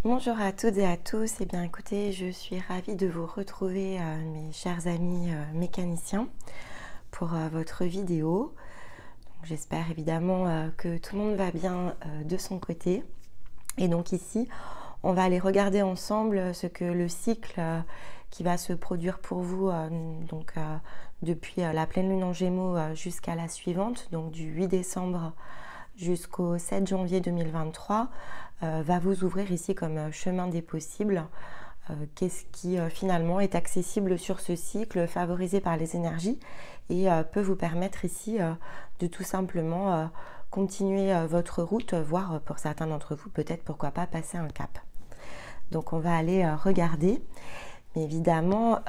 Bonjour à toutes et à tous. Eh bien écoutez, je suis ravie de vous retrouver mes chers amis mécaniciens pour votre vidéo. J'espère évidemment que tout le monde va bien de son côté. Et donc ici, on va aller regarder ensemble ce que le cycle qui va se produire pour vous depuis la pleine lune en Gémeaux jusqu'à la suivante, donc du 8 décembre jusqu'au 7 janvier 2023, va vous ouvrir ici comme chemin des possibles. Qu'est-ce qui finalement est accessible sur ce cycle, favorisé par les énergies et peut vous permettre ici de tout simplement continuer votre route, voire pour certains d'entre vous peut-être pourquoi pas passer un cap. Donc on va aller regarder. Mais évidemment,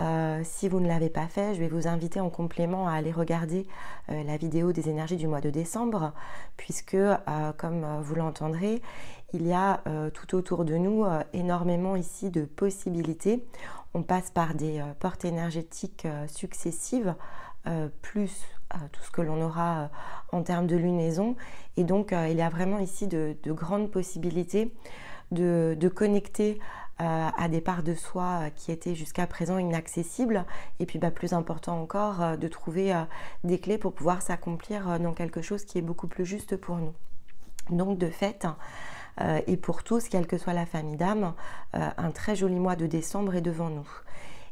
si vous ne l'avez pas fait, je vais vous inviter en complément à aller regarder la vidéo des énergies du mois de décembre, puisque, comme vous l'entendrez, il y a tout autour de nous énormément ici de possibilités. On passe par des portes énergétiques successives, plus tout ce que l'on aura en termes de lunaison. Et donc, il y a vraiment ici de grandes possibilités de connecter à des parts de soi qui étaient jusqu'à présent inaccessibles, et puis plus important encore, de trouver des clés pour pouvoir s'accomplir dans quelque chose qui est beaucoup plus juste pour nous. Donc de fait, et pour tous, quelle que soit la famille d'âme, un très joli mois de décembre est devant nous.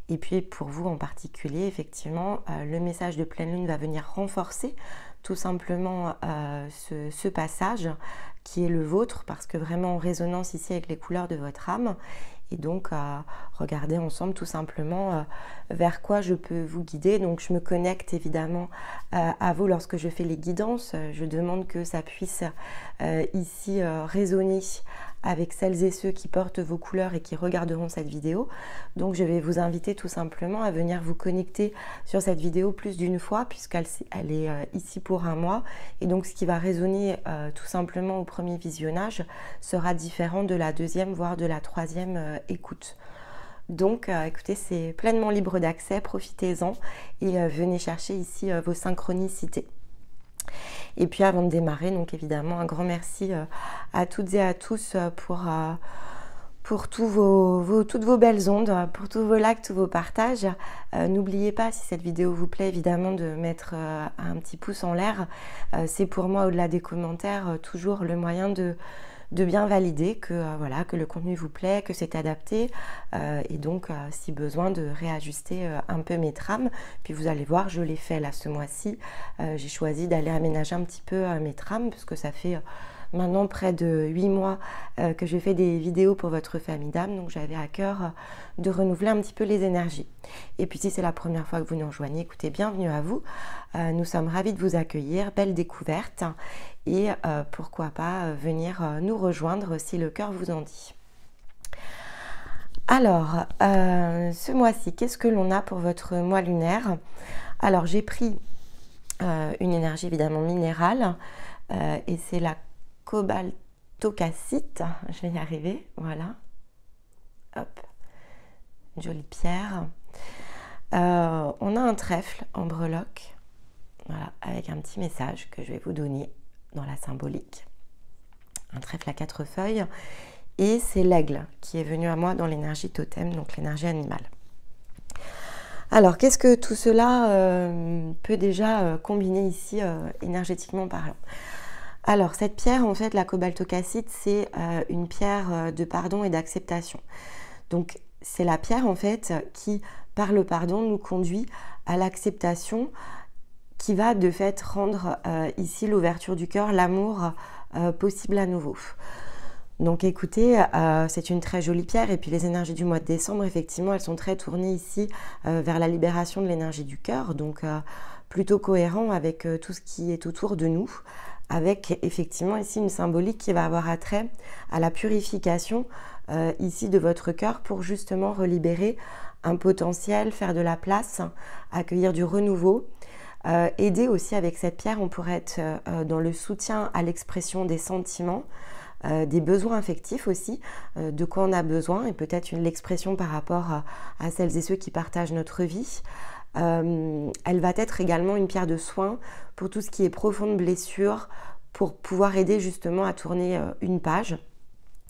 Et puis pour vous en particulier, effectivement, le message de pleine lune va venir renforcer tout simplement ce passage qui est le vôtre, parce que vraiment en résonance ici avec les couleurs de votre âme. Et donc regardez ensemble tout simplement vers quoi je peux vous guider. Donc je me connecte évidemment à vous lorsque je fais les guidances. Je demande que ça puisse ici résonner avec celles et ceux qui portent vos couleurs et qui regarderont cette vidéo. Donc je vais vous inviter tout simplement à venir vous connecter sur cette vidéo plus d'une fois, puisqu'elle est ici pour un mois. Et donc ce qui va résonner tout simplement au premier visionnage sera différent de la deuxième, voire de la troisième écoute. Donc écoutez, c'est pleinement libre d'accès, profitez-en et venez chercher ici vos synchronicités. Et puis avant de démarrer, donc évidemment un grand merci à toutes et à tous pour toutes vos belles ondes, pour tous vos likes, tous vos partages. N'oubliez pas, si cette vidéo vous plaît, évidemment de mettre un petit pouce en l'air. C'est pour moi, au-delà des commentaires, toujours le moyen de bien valider que, voilà, que le contenu vous plaît, que c'est adapté, et donc si besoin de réajuster un peu mes trames. Puis vous allez voir, je l'ai fait là ce mois-ci, j'ai choisi d'aller aménager un petit peu mes trames, parce que ça fait maintenant près de 8 mois que je fais des vidéos pour votre famille d'âme, donc j'avais à cœur de renouveler un petit peu les énergies. Et puis si c'est la première fois que vous nous rejoignez, écoutez, bienvenue à vous. Nous sommes ravis de vous accueillir, belle découverte, et pourquoi pas venir nous rejoindre si le cœur vous en dit. Alors, ce mois-ci, qu'est-ce que l'on a pour votre mois lunaire? Alors, j'ai pris une énergie évidemment minérale, et c'est la cobaltocassite, je vais y arriver, voilà, hop, une jolie pierre. On a un trèfle en breloque, voilà, avec un petit message que je vais vous donner dans la symbolique. Un trèfle à 4 feuilles, et c'est l'aigle qui est venu à moi dans l'énergie totem, donc l'énergie animale. Alors, qu'est-ce que tout cela peut déjà combiner ici énergétiquement parlant? Alors, cette pierre, en fait, la cobaltocassite, c'est une pierre de pardon et d'acceptation. Donc, c'est la pierre, en fait, qui, par le pardon, nous conduit à l'acceptation, qui va, de fait, rendre ici l'ouverture du cœur, l'amour possible à nouveau. Donc, écoutez, c'est une très jolie pierre. Et puis, les énergies du mois de décembre, effectivement, elles sont très tournées ici vers la libération de l'énergie du cœur. Donc, plutôt cohérent avec tout ce qui est autour de nous, avec effectivement ici une symbolique qui va avoir attrait à la purification ici de votre cœur pour justement relibérer un potentiel, faire de la place, accueillir du renouveau. Aider aussi avec cette pierre, on pourrait être dans le soutien à l'expression des sentiments, des besoins affectifs aussi, de quoi on a besoin, et peut-être l'expression par rapport à celles et ceux qui partagent notre vie. Elle va être également une pierre de soin pour tout ce qui est profonde blessure, pour pouvoir aider justement à tourner une page.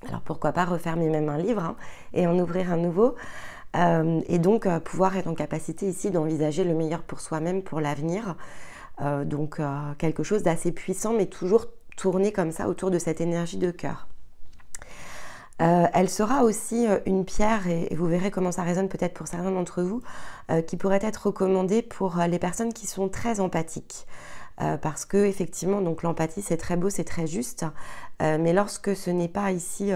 Alors pourquoi pas refermer même un livre hein, et en ouvrir un nouveau et donc pouvoir être en capacité ici d'envisager le meilleur pour soi-même, pour l'avenir. Donc quelque chose d'assez puissant, mais toujours tourné comme ça autour de cette énergie de cœur. Elle sera aussi une pierre, et vous verrez comment ça résonne peut-être pour certains d'entre vous, qui pourrait être recommandée pour les personnes qui sont très empathiques. Parce que effectivement, donc l'empathie c'est très beau, c'est très juste, mais lorsque ce n'est pas ici,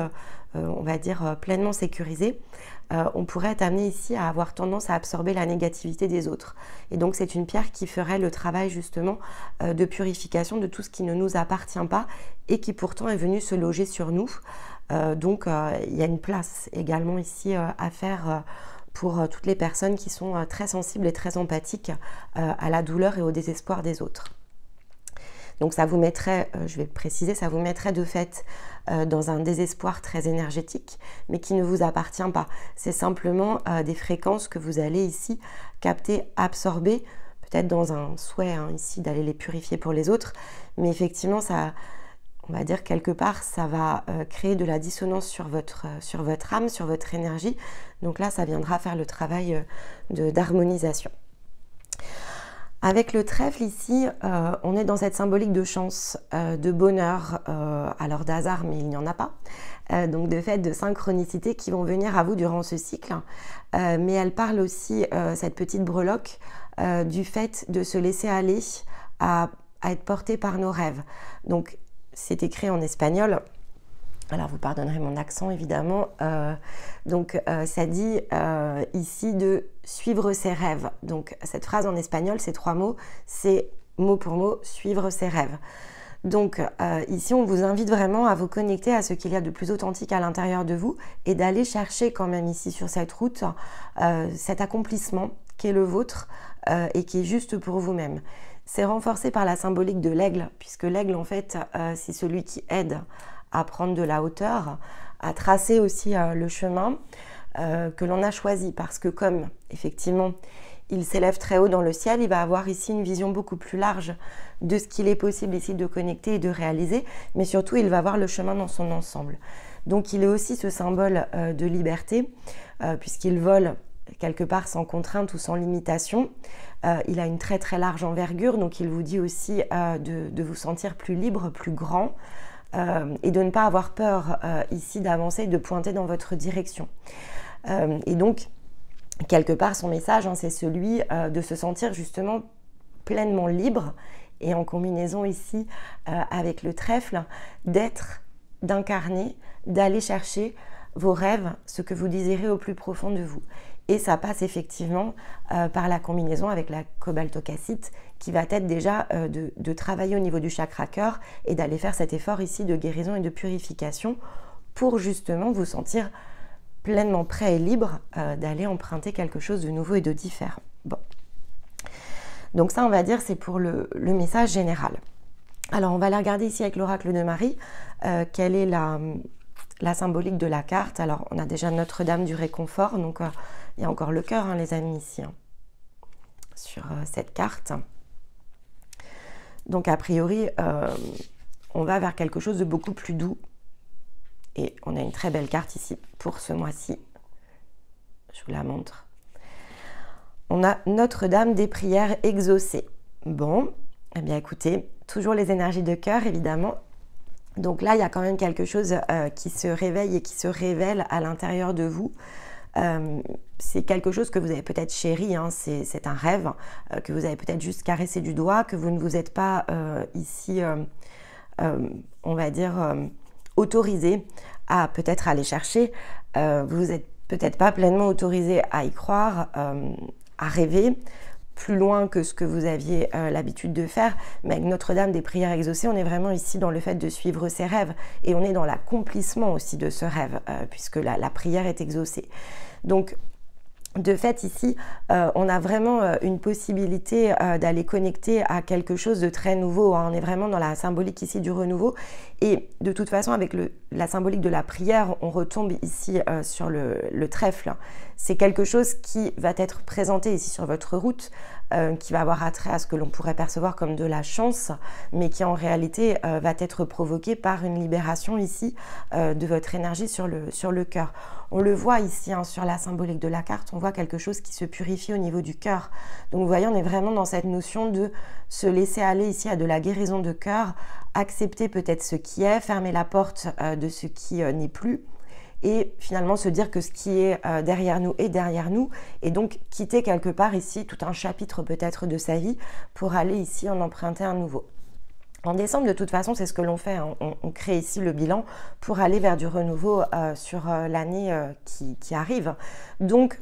on va dire pleinement sécurisé, on pourrait être amené ici à avoir tendance à absorber la négativité des autres. Et donc c'est une pierre qui ferait le travail justement de purification de tout ce qui ne nous appartient pas et qui pourtant est venu se loger sur nous. Donc il y a une place également ici à faire pour toutes les personnes qui sont très sensibles et très empathiques à la douleur et au désespoir des autres. Donc ça vous mettrait, je vais le préciser, ça vous mettrait de fait dans un désespoir très énergétique, mais qui ne vous appartient pas. C'est simplement des fréquences que vous allez ici capter, absorber, peut-être dans un souhait hein, ici d'aller les purifier pour les autres, mais effectivement ça, on va dire quelque part, ça va créer de la dissonance sur votre âme, sur votre énergie. Donc là, ça viendra faire le travail d'harmonisation. Avec le trèfle ici, on est dans cette symbolique de chance, de bonheur, alors d'hasard, mais il n'y en a pas. Donc de fait de synchronicité qui vont venir à vous durant ce cycle. Mais elle parle aussi, cette petite breloque, du fait de se laisser aller à être porté par nos rêves. Donc c'est écrit en espagnol. Alors vous pardonnerez mon accent évidemment, ça dit ici de suivre ses rêves. Donc cette phrase en espagnol, ces 3 mots, c'est mot pour mot suivre ses rêves. Donc ici on vous invite vraiment à vous connecter à ce qu'il y a de plus authentique à l'intérieur de vous et d'aller chercher quand même ici sur cette route cet accomplissement qui est le vôtre et qui est juste pour vous-même. C'est renforcé par la symbolique de l'aigle, puisque l'aigle en fait c'est celui qui aide à prendre de la hauteur, à tracer aussi le chemin que l'on a choisi. Parce que comme, effectivement, il s'élève très haut dans le ciel, il va avoir ici une vision beaucoup plus large de ce qu'il est possible ici de connecter et de réaliser, mais surtout, il va voir le chemin dans son ensemble. Donc, il est aussi ce symbole de liberté, puisqu'il vole quelque part sans contrainte ou sans limitation. Il a une très très large envergure, donc il vous dit aussi de vous sentir plus libre, plus grand, et de ne pas avoir peur ici d'avancer, de pointer dans votre direction. Et donc, quelque part, son message, hein, c'est celui de se sentir justement pleinement libre et en combinaison ici avec le trèfle, d'être, d'incarner, d'aller chercher vos rêves, ce que vous désirez au plus profond de vous. Et ça passe effectivement par la combinaison avec la cobaltocassite qui va être déjà de travailler au niveau du chakra cœur et d'aller faire cet effort ici de guérison et de purification pour justement vous sentir pleinement prêt et libre d'aller emprunter quelque chose de nouveau et de différent. Bon. Donc ça, on va dire, c'est pour le message général. Alors, on va aller regarder ici avec l'oracle de Marie, quelle est la symbolique de la carte. Alors, on a déjà Notre-Dame du Réconfort, donc il y a encore le cœur, hein, les amis, ici, hein, sur cette carte. Donc, a priori, on va vers quelque chose de beaucoup plus doux. Et on a une très belle carte ici pour ce mois-ci. Je vous la montre. On a Notre-Dame des prières exaucées. Bon, eh bien écoutez, toujours les énergies de cœur, évidemment. Donc là, il y a quand même quelque chose qui se réveille et qui se révèle à l'intérieur de vous. C'est quelque chose que vous avez peut-être chéri, hein, c'est un rêve, que vous avez peut-être juste caressé du doigt, que vous ne vous êtes pas ici, on va dire, autorisé à peut-être aller chercher. Vous n'êtes peut-être pas pleinement autorisé à y croire, à rêver plus loin que ce que vous aviez l'habitude de faire, mais avec Notre-Dame des prières exaucées, on est vraiment ici dans le fait de suivre ses rêves et on est dans l'accomplissement aussi de ce rêve puisque la prière est exaucée. Donc de fait ici, on a vraiment une possibilité d'aller connecter à quelque chose de très nouveau, hein. On est vraiment dans la symbolique ici du renouveau et de toute façon avec la symbolique de la prière, on retombe ici sur le trèfle. C'est quelque chose qui va être présenté ici sur votre route, qui va avoir attrait à ce que l'on pourrait percevoir comme de la chance, mais qui en réalité va être provoqué par une libération ici de votre énergie sur le cœur. On le voit ici hein, sur la symbolique de la carte, on voit quelque chose qui se purifie au niveau du cœur. Donc vous voyez, on est vraiment dans cette notion de se laisser aller ici à de la guérison de cœur, accepter peut-être ce qui est, fermer la porte de ce qui n'est plus, et finalement se dire que ce qui est derrière nous est derrière nous, et donc quitter quelque part ici tout un chapitre peut-être de sa vie pour aller ici en emprunter un nouveau. En décembre, de toute façon, c'est ce que l'on fait, hein. On crée ici le bilan pour aller vers du renouveau sur l'année qui arrive. Donc,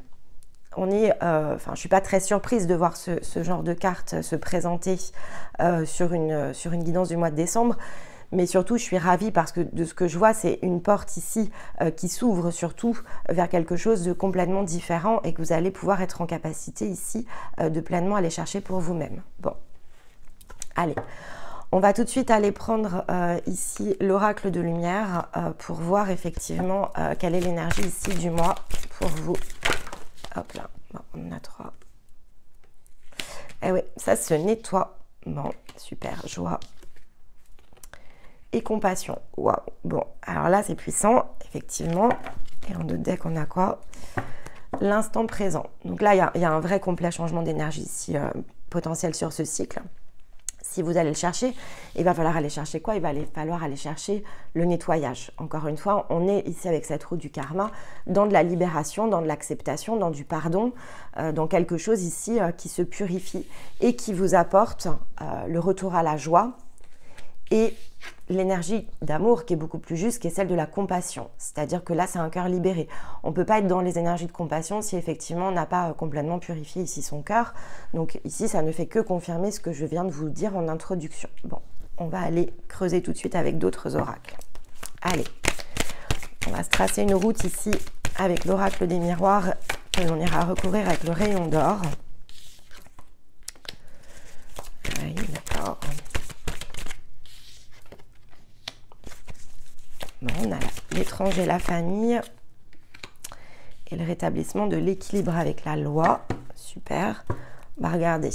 je ne suis pas très surprise de voir ce genre de carte se présenter sur une guidance du mois de décembre. Mais surtout, je suis ravie parce que de ce que je vois, c'est une porte ici qui s'ouvre surtout vers quelque chose de complètement différent et que vous allez pouvoir être en capacité ici de pleinement aller chercher pour vous-même. Bon, allez. On va tout de suite aller prendre ici l'oracle de lumière pour voir effectivement quelle est l'énergie ici du mois pour vous. Hop là, bon, on en a 3. Eh oui, ça se nettoie. Bon, super, joie. Et compassion. Waouh. Bon, alors là, c'est puissant, effectivement. Et en deux decks, on a quoi? L'instant présent. Donc là, il y a un vrai complet changement d'énergie ici, potentiel sur ce cycle. Si vous allez le chercher, il va falloir aller chercher quoi? Il va falloir aller chercher le nettoyage. Encore une fois, on est ici avec cette roue du karma, dans de la libération, dans de l'acceptation, dans du pardon, dans quelque chose ici qui se purifie et qui vous apporte le retour à la joie et l'énergie d'amour qui est beaucoup plus juste, qui est celle de la compassion. C'est-à-dire que là, c'est un cœur libéré. On ne peut pas être dans les énergies de compassion si effectivement on n'a pas complètement purifié ici son cœur. Donc ici, ça ne fait que confirmer ce que je viens de vous dire en introduction. Bon, on va aller creuser tout de suite avec d'autres oracles. Allez, on va se tracer une route ici avec l'oracle des miroirs que l'on ira recouvrir avec le rayon d'or. Oui, d'accord. Bon, on a l'étranger, la famille et le rétablissement de l'équilibre avec la loi. Super. Bah, regardez.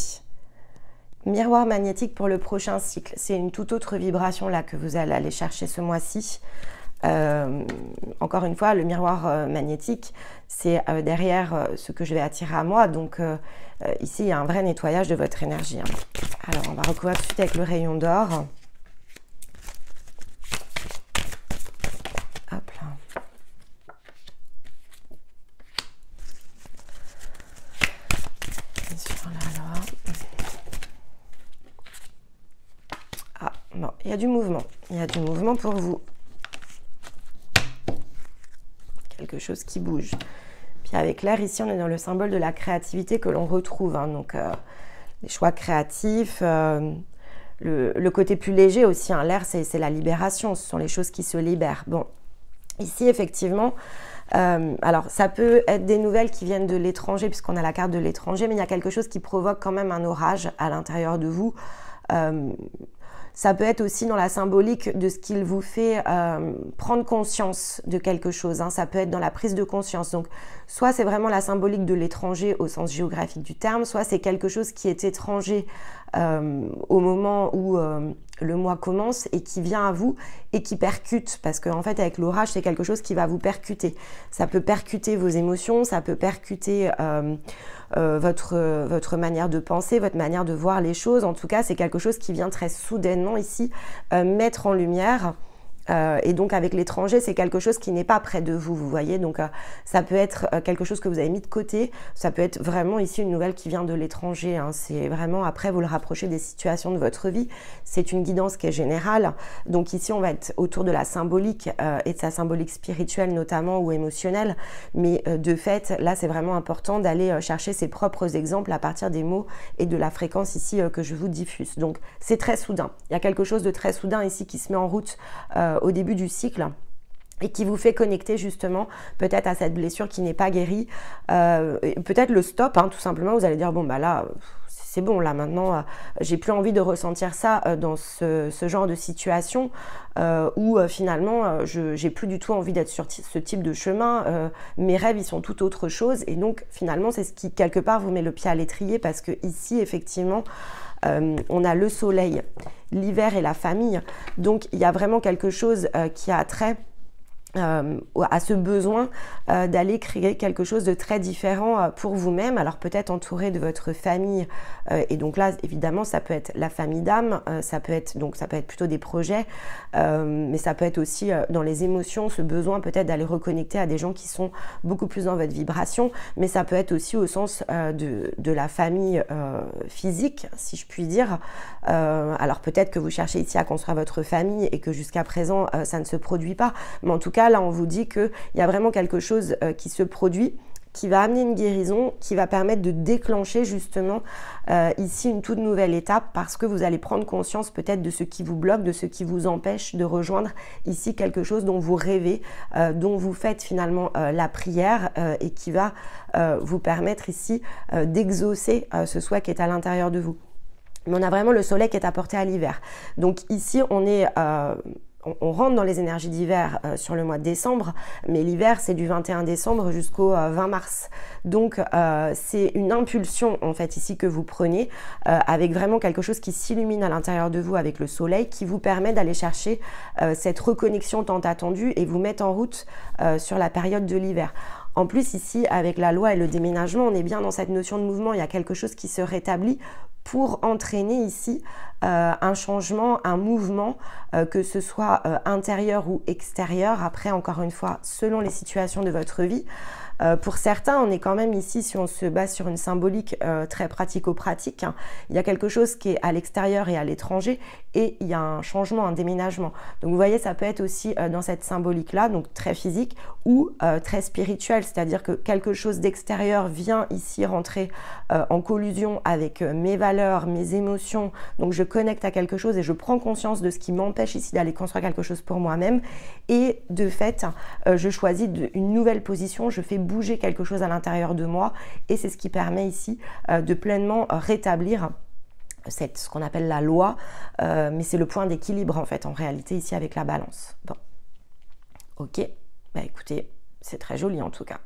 Miroir magnétique pour le prochain cycle. C'est une toute autre vibration là que vous allez aller chercher ce mois-ci. Encore une fois, le miroir magnétique, c'est derrière ce que je vais attirer à moi. Donc ici, il y a un vrai nettoyage de votre énergie. Hein. Alors, on va recouvrir tout de suite avec le rayon d'or. Hop là. Et sur la loi. Ah, bon, il y a du mouvement. Il y a du mouvement pour vous. Quelque chose qui bouge. Puis avec l'air, ici, on est dans le symbole de la créativité que l'on retrouve. Hein, donc, les choix créatifs. Le côté plus léger aussi. Hein, l'air, c'est la libération. Ce sont les choses qui se libèrent. Bon. Ici, effectivement, alors ça peut être des nouvelles qui viennent de l'étranger, puisqu'on a la carte de l'étranger, mais il y a quelque chose qui provoque quand même un orage à l'intérieur de vous. Ça peut être aussi dans la symbolique de ce qu'il vous fait prendre conscience de quelque chose. Hein. Ça peut être dans la prise de conscience. Donc, soit c'est vraiment la symbolique de l'étranger au sens géographique du terme, soit c'est quelque chose qui est étranger au moment où le mois commence et qui vient à vous et qui percute. Parce qu'en fait, avec l'orage, c'est quelque chose qui va vous percuter. Ça peut percuter vos émotions, ça peut percuter votre manière de penser, votre manière de voir les choses. En tout cas, c'est quelque chose qui vient très soudainement ici mettre en lumière. Et donc avec l'étranger, c'est quelque chose qui n'est pas près de vous, vous voyez. Donc ça peut être quelque chose que vous avez mis de côté. Ça peut être vraiment ici une nouvelle qui vient de l'étranger. Hein. C'est vraiment, après, vous le rapprochez des situations de votre vie. C'est une guidance qui est générale. Donc ici, on va être autour de la symbolique et de sa symbolique spirituelle notamment ou émotionnelle. Mais de fait, là, c'est vraiment important d'aller chercher ses propres exemples à partir des mots et de la fréquence ici que je vous diffuse. Donc c'est très soudain. Il y a quelque chose de très soudain ici qui se met en route au début du cycle et qui vous fait connecter justement peut-être à cette blessure qui n'est pas guérie, peut-être le stop, hein, tout simplement. Vous allez dire bon bah là c'est bon, là maintenant, j'ai plus envie de ressentir ça dans ce genre de situation où finalement, j'ai plus du tout envie d'être sur ce type de chemin. Mes rêves, ils sont tout autre chose. Et donc, finalement, c'est ce qui, quelque part, vous met le pied à l'étrier parce que ici, effectivement, on a le soleil, l'hiver et la famille. Donc, il y a vraiment quelque chose qui a trait à ce besoin d'aller créer quelque chose de très différent pour vous-même. Alors peut-être entouré de votre famille et donc là évidemment ça peut être la famille d'âme, ça peut être plutôt des projets, mais ça peut être aussi dans les émotions, ce besoin peut-être d'aller reconnecter à des gens qui sont beaucoup plus dans votre vibration, mais ça peut être aussi au sens de la famille physique, si je puis dire. Alors peut-être que vous cherchez ici à construire votre famille et que jusqu'à présent ça ne se produit pas, mais en tout cas là on vous dit qu'il y a vraiment quelque chose qui se produit, qui va amener une guérison, qui va permettre de déclencher justement ici une toute nouvelle étape parce que vous allez prendre conscience peut-être de ce qui vous bloque, de ce qui vous empêche de rejoindre ici quelque chose dont vous rêvez, dont vous faites finalement la prière et qui va vous permettre ici d'exaucer ce souhait qui est à l'intérieur de vous. Mais on a vraiment le soleil qui est apporté à l'hiver. Donc ici on est... on rentre dans les énergies d'hiver sur le mois de décembre, mais l'hiver c'est du 21 décembre jusqu'au 20 mars. Donc c'est une impulsion en fait ici que vous prenez avec vraiment quelque chose qui s'illumine à l'intérieur de vous avec le soleil qui vous permet d'aller chercher cette reconnexion tant attendue et vous mettre en route sur la période de l'hiver. En plus ici avec la loi et le déménagement, on est bien dans cette notion de mouvement, il y a quelque chose qui se rétablit pour entraîner ici un changement, un mouvement, que ce soit intérieur ou extérieur, après encore une fois selon les situations de votre vie. Pour certains, on est quand même ici, si on se base sur une symbolique très pratico-pratique, hein, il y a quelque chose qui est à l'extérieur et à l'étranger et il y a un changement, un déménagement. Donc vous voyez, ça peut être aussi dans cette symbolique-là, donc très physique ou très spirituel, c'est-à-dire que quelque chose d'extérieur vient ici rentrer en collusion avec mes valeurs, mes émotions, donc je connecte à quelque chose et je prends conscience de ce qui m'empêche ici d'aller construire quelque chose pour moi-même et de fait, je choisis une nouvelle position, je fais bouger quelque chose à l'intérieur de moi et c'est ce qui permet ici de pleinement rétablir ce qu'on appelle la loi, mais c'est le point d'équilibre en fait en réalité ici avec la balance. Bon, ok, bah écoutez, c'est très joli en tout cas.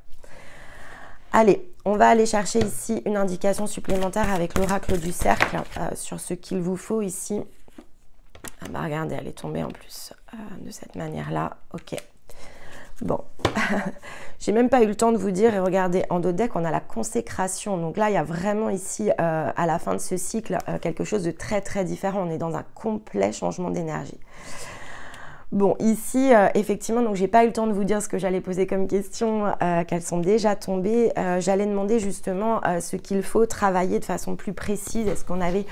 Allez, on va aller chercher ici une indication supplémentaire avec l'oracle du cercle sur ce qu'il vous faut ici. Ah bah regardez, elle est tombée en plus de cette manière-là. Ok. Bon, j'ai même pas eu le temps de vous dire, et regardez, en dos de deck, on a la consécration. Donc là, il y a vraiment ici, à la fin de ce cycle, quelque chose de très très différent. On est dans un complet changement d'énergie. Bon, ici, effectivement, donc j'ai pas eu le temps de vous dire ce que j'allais poser comme question, qu'elles sont déjà tombées. J'allais demander justement ce qu'il faut travailler de façon plus précise. Est-ce qu'on avait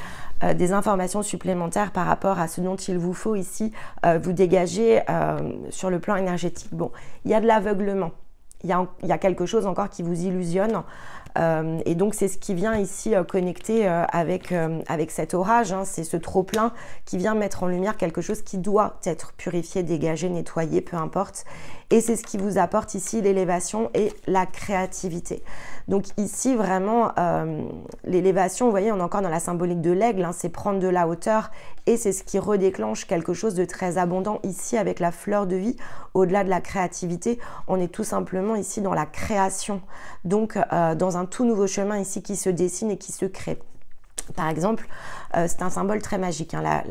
des informations supplémentaires par rapport à ce dont il vous faut ici vous dégager sur le plan énergétique? Bon, il y a de l'aveuglement. Il y a quelque chose encore qui vous illusionne. Et donc c'est ce qui vient ici connecter avec cet orage, hein, c'est ce trop-plein qui vient mettre en lumière quelque chose qui doit être purifié, dégagé, nettoyé, peu importe. Et c'est ce qui vous apporte ici l'élévation et la créativité. Donc ici vraiment l'élévation, vous voyez, on est encore dans la symbolique de l'aigle, hein, c'est prendre de la hauteur et c'est ce qui redéclenche quelque chose de très abondant ici avec la fleur de vie. Au-delà de la créativité, on est tout simplement ici dans la création, donc dans un tout nouveau chemin ici qui se dessine et qui se crée. Par exemple, c'est un symbole très magique, hein,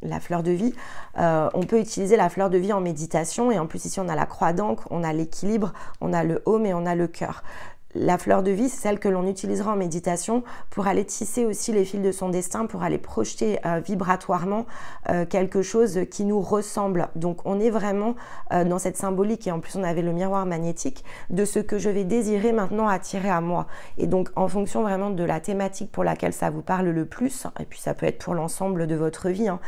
la fleur de vie. On peut utiliser la fleur de vie en méditation et en plus ici on a la croix d'encre, on a l'équilibre, on a le home et on a le cœur. La fleur de vie, c'est celle que l'on utilisera en méditation pour aller tisser aussi les fils de son destin, pour aller projeter vibratoirement quelque chose qui nous ressemble. Donc on est vraiment dans cette symbolique et en plus on avait le miroir magnétique de ce que je vais désirer maintenant attirer à moi. Et donc en fonction vraiment de la thématique pour laquelle ça vous parle le plus, et puis ça peut être pour l'ensemble de votre vie, hein,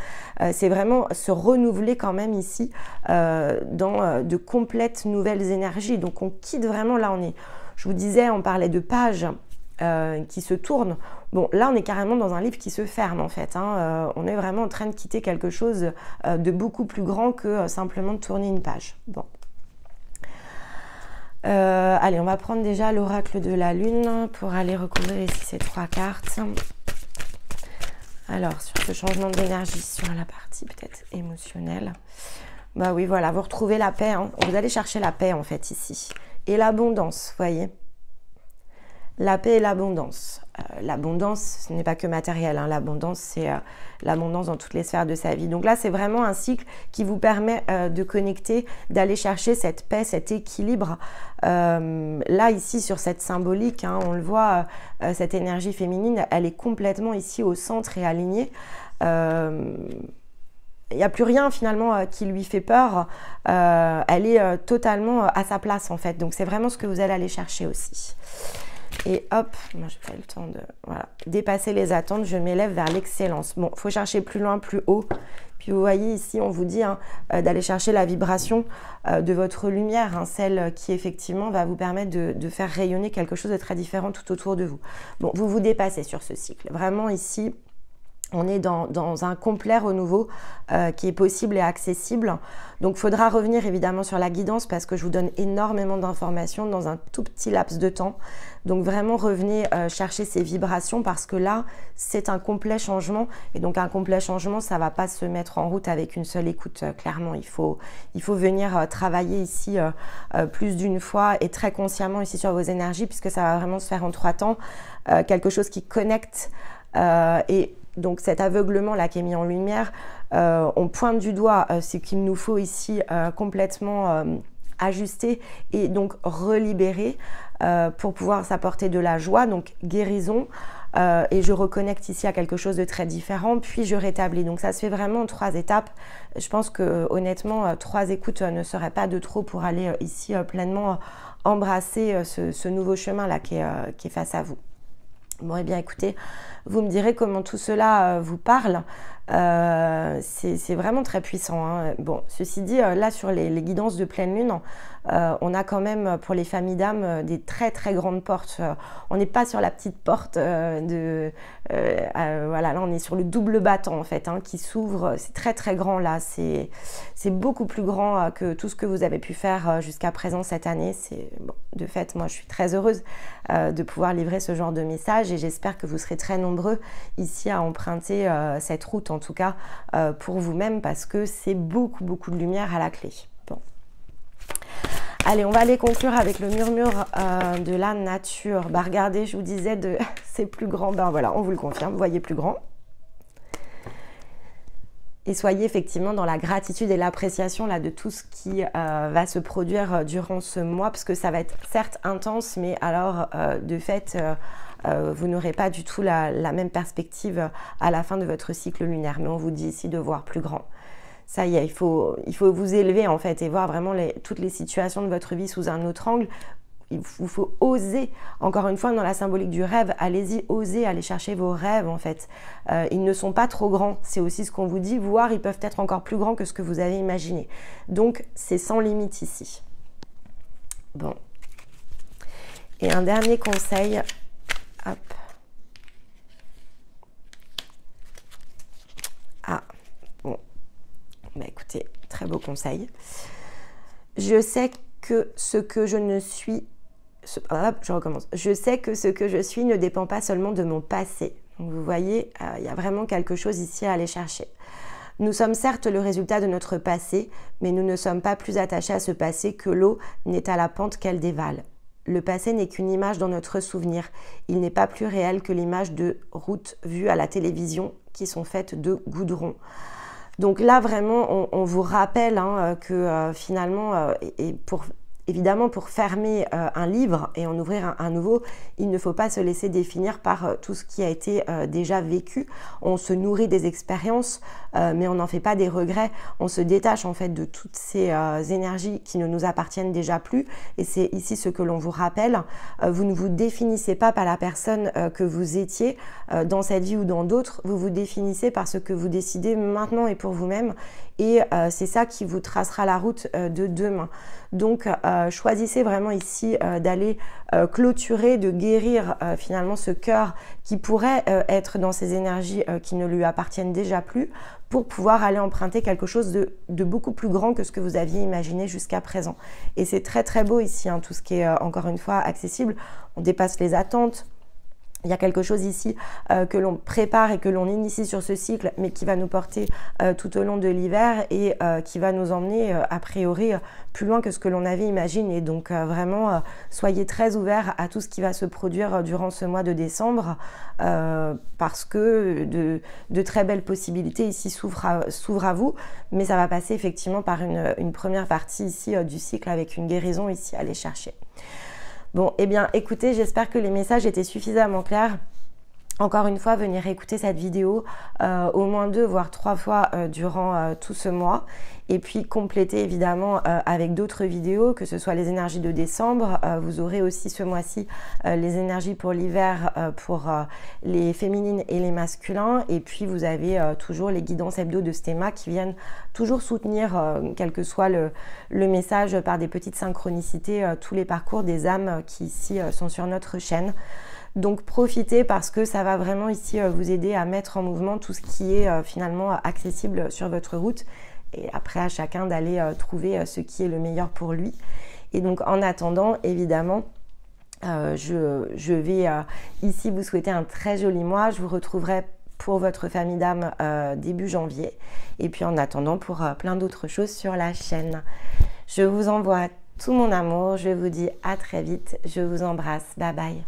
c'est vraiment se renouveler quand même ici dans de complètes nouvelles énergies. Donc on quitte vraiment, là on est... Je vous disais, on parlait de pages qui se tournent. Bon, là, on est carrément dans un livre qui se ferme, en fait. Hein. On est vraiment en train de quitter quelque chose de beaucoup plus grand que simplement de tourner une page. Bon. Allez, on va prendre déjà l'oracle de la lune pour aller recouvrir ici ces trois cartes. Alors, sur ce changement d'énergie, sur la partie peut-être émotionnelle, bah oui, voilà, vous retrouvez la paix, hein. Vous allez chercher la paix en fait ici. Et l'abondance, vous voyez. La paix et l'abondance. L'abondance, ce n'est pas que matériel, hein. L'abondance, c'est l'abondance dans toutes les sphères de sa vie. Donc là, c'est vraiment un cycle qui vous permet de connecter, d'aller chercher cette paix, cet équilibre. Là, ici, sur cette symbolique, hein, on le voit, cette énergie féminine, elle est complètement ici au centre et alignée. Il n'y a plus rien finalement qui lui fait peur. Elle est totalement à sa place en fait. Donc c'est vraiment ce que vous allez aller chercher aussi. Et hop, moi j'ai pas eu le temps de dépasser les attentes, je m'élève vers l'excellence. Bon, il faut chercher plus loin, plus haut. Puis vous voyez ici, on vous dit hein, d'aller chercher la vibration de votre lumière, hein, celle qui effectivement va vous permettre de faire rayonner quelque chose de très différent tout autour de vous. Bon, vous vous dépassez sur ce cycle. Vraiment ici, on est dans un complet renouveau qui est possible et accessible. Donc, il faudra revenir évidemment sur la guidance parce que je vous donne énormément d'informations dans un tout petit laps de temps. Donc, vraiment revenez chercher ces vibrations parce que là, c'est un complet changement. Et donc, un complet changement, ça ne va pas se mettre en route avec une seule écoute. Clairement, il faut venir travailler ici plus d'une fois et très consciemment ici sur vos énergies puisque ça va vraiment se faire en 3 temps. Quelque chose qui connecte et donc cet aveuglement là qui est mis en lumière, on pointe du doigt ce qu'il nous faut ici complètement ajuster et donc relibérer pour pouvoir s'apporter de la joie, donc guérison. Et je reconnecte ici à quelque chose de très différent, puis je rétablis. Donc ça se fait vraiment en 3 étapes. Je pense que honnêtement, 3 écoutes ne seraient pas de trop pour aller ici pleinement embrasser ce nouveau chemin là qui est face à vous. Bon, eh bien, écoutez, vous me direz comment tout cela vous parle. C'est vraiment très puissant, hein. Bon, ceci dit, là, sur les guidances de pleine lune, on a quand même, pour les familles d'âmes, des très, très grandes portes. On n'est pas sur la petite porte voilà, là, on est sur le double battant, en fait, hein, qui s'ouvre. C'est très, très grand, là. C'est beaucoup plus grand que tout ce que vous avez pu faire jusqu'à présent cette année. Bon, de fait, moi, je suis très heureuse de pouvoir livrer ce genre de message et j'espère que vous serez très nombreux ici à emprunter cette route, en tout cas, pour vous-même, parce que c'est beaucoup, beaucoup de lumière à la clé. Bon. Allez, on va aller conclure avec le murmure de la nature. Bah, regardez, je vous disais, c'est plus grand. Ben voilà, on vous le confirme, vous voyez plus grand. Et soyez effectivement dans la gratitude et l'appréciation là de tout ce qui va se produire durant ce mois, parce que ça va être certes intense, mais alors de fait, vous n'aurez pas du tout la même perspective à la fin de votre cycle lunaire. Mais on vous dit ici de voir plus grand. Ça y est, il faut vous élever en fait et voir vraiment toutes les situations de votre vie sous un autre angle. Il vous faut oser, encore une fois dans la symbolique du rêve, allez-y, osez aller chercher vos rêves en fait. Ils ne sont pas trop grands, c'est aussi ce qu'on vous dit, voire ils peuvent être encore plus grands que ce que vous avez imaginé. Donc c'est sans limite ici. Bon. Et un dernier conseil, hop. Ah, bon. Bah écoutez, très beau conseil. Je sais que ce que je ne suis... je recommence. Je sais que ce que je suis ne dépend pas seulement de mon passé. Donc vous voyez, il y a vraiment quelque chose ici à aller chercher. Nous sommes certes le résultat de notre passé, mais nous ne sommes pas plus attachés à ce passé que l'eau n'est à la pente qu'elle dévale. Le passé n'est qu'une image dans notre souvenir. Il n'est pas plus réel que l'image de routes vues à la télévision qui sont faites de goudron. Donc là, vraiment, on vous rappelle hein, que finalement, évidemment, pour fermer un livre et en ouvrir un nouveau, il ne faut pas se laisser définir par tout ce qui a été déjà vécu. On se nourrit des expériences, mais on n'en fait pas des regrets. On se détache en fait de toutes ces énergies qui ne nous appartiennent déjà plus. Et c'est ici ce que l'on vous rappelle. Vous ne vous définissez pas par la personne que vous étiez dans cette vie ou dans d'autres. Vous vous définissez par ce que vous décidez maintenant et pour vous-même. Et c'est ça qui vous tracera la route de demain. Donc, choisissez vraiment ici d'aller clôturer, de guérir finalement ce cœur qui pourrait être dans ces énergies qui ne lui appartiennent déjà plus pour pouvoir aller emprunter quelque chose de beaucoup plus grand que ce que vous aviez imaginé jusqu'à présent. Et c'est très très beau ici, hein, tout ce qui est encore une fois accessible. On dépasse les attentes. Il y a quelque chose ici que l'on prépare et que l'on initie sur ce cycle, mais qui va nous porter tout au long de l'hiver et qui va nous emmener a priori plus loin que ce que l'on avait imaginé. Donc vraiment, soyez très ouverts à tout ce qui va se produire durant ce mois de décembre parce que de très belles possibilités ici s'ouvrent à vous, mais ça va passer effectivement par une première partie ici du cycle avec une guérison ici à aller chercher. Bon, eh bien, écoutez, j'espère que les messages étaient suffisamment clairs. Encore une fois, venez réécouter cette vidéo au moins 2 voire 3 fois durant tout ce mois. Et puis compléter évidemment avec d'autres vidéos, que ce soit les énergies de décembre. Vous aurez aussi ce mois-ci les énergies pour l'hiver pour les féminines et les masculins. Et puis vous avez toujours les guidances hebdo de Stéma qui viennent toujours soutenir, quel que soit le message, par des petites synchronicités, tous les parcours des âmes qui ici sont sur notre chaîne. Donc profitez parce que ça va vraiment ici vous aider à mettre en mouvement tout ce qui est finalement accessible sur votre route. Et après à chacun d'aller trouver ce qui est le meilleur pour lui. Et donc en attendant, évidemment, je vais ici vous souhaiter un très joli mois. Je vous retrouverai pour votre famille d'âme début janvier. Et puis en attendant pour plein d'autres choses sur la chaîne. Je vous envoie tout mon amour. Je vous dis à très vite. Je vous embrasse. Bye bye.